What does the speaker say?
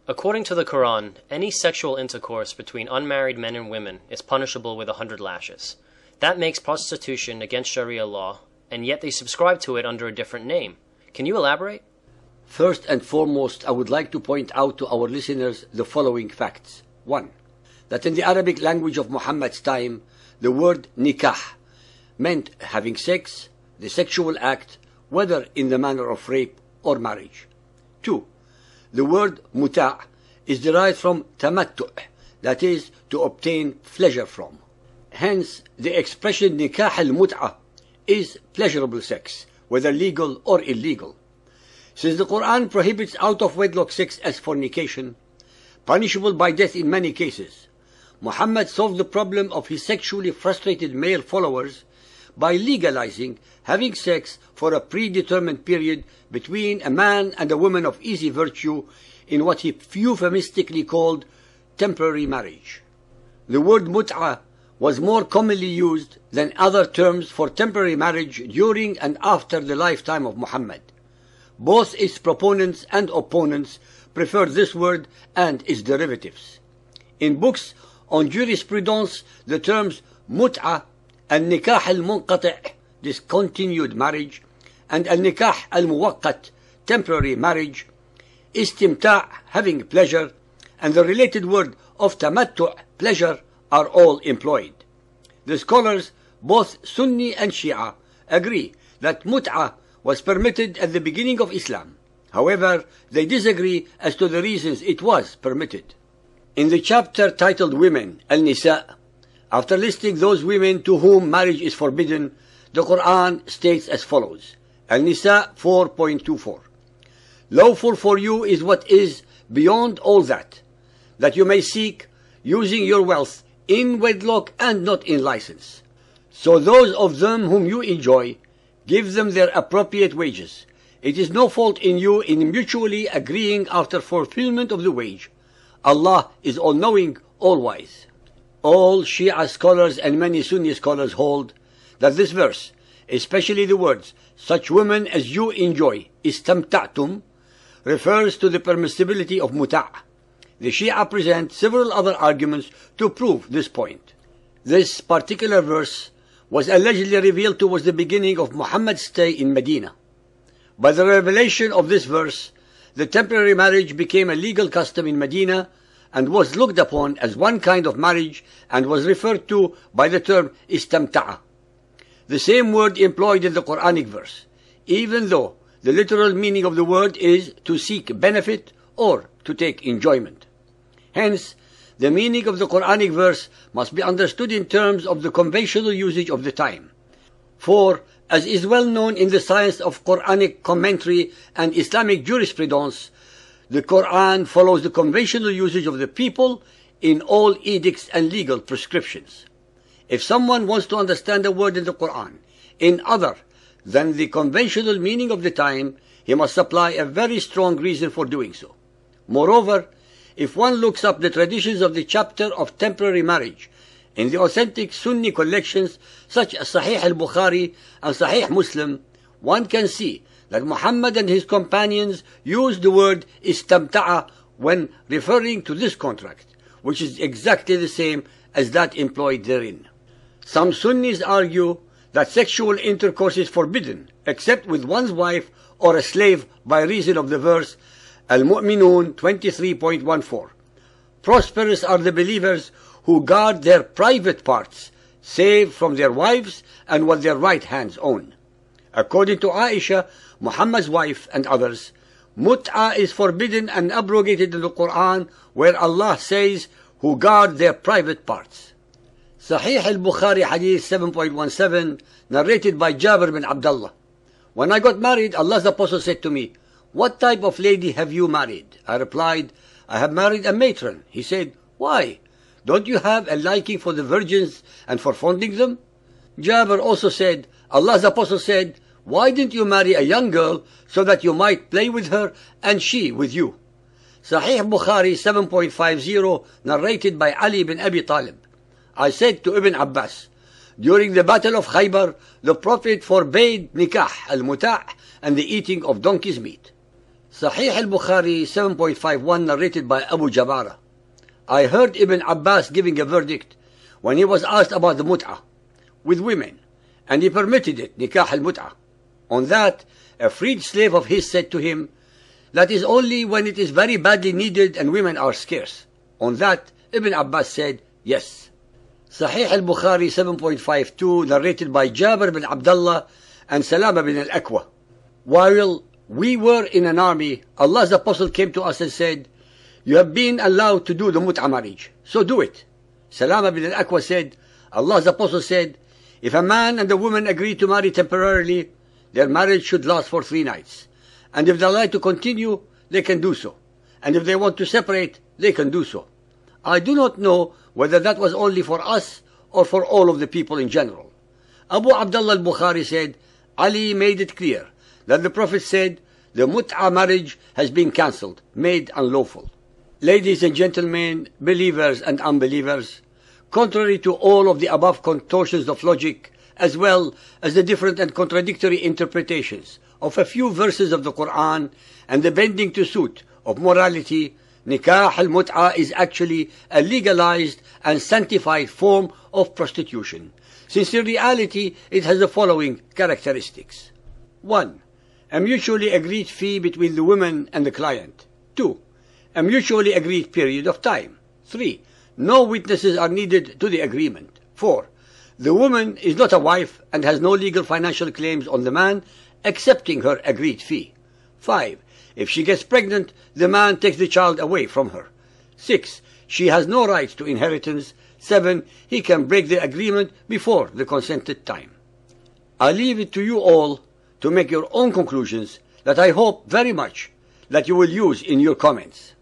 According to the Quran, any sexual intercourse between unmarried men and women is punishable with 100 lashes. That makes prostitution against Sharia law, and yet they subscribe to it under a different name. Can you elaborate? First and foremost, I would like to point out to our listeners the following facts. 1. That in the Arabic language of Muhammad's time, the word nikah meant having sex, the sexual act, whether in the manner of rape or marriage. 2. The word muta' is derived from tamattu', that is, to obtain pleasure from. Hence, the expression nikah al-mut'a is pleasurable sex, whether legal or illegal. Since the Quran prohibits out-of-wedlock sex as fornication, punishable by death in many cases, Muhammad solved the problem of his sexually frustrated male followers by legalizing having sex for a predetermined period between a man and a woman of easy virtue in what he euphemistically called temporary marriage. The word mut'a was more commonly used than other terms for temporary marriage during and after the lifetime of Muhammad. Both its proponents and opponents prefer this word and its derivatives. In books on jurisprudence, the terms mut'a and nikah al-munqati', discontinued marriage, and al-nikah al-muwaqqat, temporary marriage, istimta', having pleasure, and the related word of tamattu', pleasure, are all employed. The scholars, both Sunni and Shia, agree that mut'a was permitted at the beginning of Islam. However, they disagree as to the reasons it was permitted. In the chapter titled Women, Al-Nisa, after listing those women to whom marriage is forbidden, the Quran states as follows. Al-Nisa 4.24. Lawful for you is what is beyond all that you may seek, using your wealth in wedlock and not in license. So those of them whom you enjoy, give them their appropriate wages. It is no fault in you in mutually agreeing after fulfillment of the wage. Allah is all-knowing, all-wise. All Shia scholars and many Sunni scholars hold that this verse, especially the words, such women as you enjoy, istamta'tum, refers to the permissibility of muta'. The Shia present several other arguments to prove this point. This particular verse was allegedly revealed towards the beginning of Muhammad's stay in Medina. By the revelation of this verse, the temporary marriage became a legal custom in Medina and was looked upon as one kind of marriage and was referred to by the term istamta'a, the same word employed in the Quranic verse, even though the literal meaning of the word is to seek benefit or to take enjoyment. Hence, the meaning of the Quranic verse must be understood in terms of the conventional usage of the time. For, as is well known in the science of Quranic commentary and Islamic jurisprudence, the Quran follows the conventional usage of the people in all edicts and legal prescriptions. If someone wants to understand a word in the Quran in other than the conventional meaning of the time, he must supply a very strong reason for doing so. Moreover, if one looks up the traditions of the chapter of temporary marriage in the authentic Sunni collections such as Sahih al-Bukhari and Sahih Muslim, one can see that Muhammad and his companions used the word istamta'a when referring to this contract, which is exactly the same as that employed therein. Some Sunnis argue that sexual intercourse is forbidden except with one's wife or a slave by reason of the verse Al-Mu'minun 23.14. Prosperous are the believers who guard their private parts, save from their wives and what their right hands own. According to Aisha, Muhammad's wife, and others, mut'a is forbidden and abrogated in the Quran, where Allah says, who guard their private parts. Sahih al-Bukhari Hadith 7.17, narrated by Jabir bin Abdullah. When I got married, Allah's Apostle said to me, "What type of lady have you married?" I replied, "I have married a matron." He said, "Why? Don't you have a liking for the virgins and for fondling them?" Jabir also said, Allah's Apostle said, "Why didn't you marry a young girl so that you might play with her and she with you?" Sahih Bukhari 7.50, narrated by Ali bin Abi Talib. I said to Ibn Abbas, during the battle of Khaybar, the Prophet forbade nikah al-muta' and the eating of donkey's meat. Sahih al-Bukhari 7.51 narrated by Abu Jabara. I heard Ibn Abbas giving a verdict when he was asked about the mut'ah with women, and he permitted it, nikah al-mut'ah. On that, a freed slave of his said to him, that is only when it is very badly needed and women are scarce. On that, Ibn Abbas said, yes. Sahih al-Bukhari 7.52 narrated by Jabir bin Abdullah and Salama bin al-Aqwa. While we were in an army, Allah's Apostle came to us and said, you have been allowed to do the mut'ah marriage, so do it. Salama bin al-Aqwa said, Allah's Apostle said, if a man and a woman agree to marry temporarily, their marriage should last for 3 nights. And if they like to continue, they can do so. And if they want to separate, they can do so. I do not know whether that was only for us or for all of the people in general. Abu Abdullah al-Bukhari said, Ali made it clear that the Prophet said, the mut'ah marriage has been cancelled, made unlawful. Ladies and gentlemen, believers and unbelievers, contrary to all of the above contortions of logic, as well as the different and contradictory interpretations of a few verses of the Quran and the bending to suit of morality, nikah al-mut'ah is actually a legalized and sanctified form of prostitution, since in reality it has the following characteristics. 1. A mutually agreed fee between the woman and the client. 2. A mutually agreed period of time. 3. No witnesses are needed to the agreement. 4. The woman is not a wife and has no legal financial claims on the man, accepting her agreed fee. 5. If she gets pregnant, the man takes the child away from her. 6. She has no right to inheritance. 7. He can break the agreement before the consented time. I leave it to you all to make your own conclusions that I hope very much that you will use in your comments.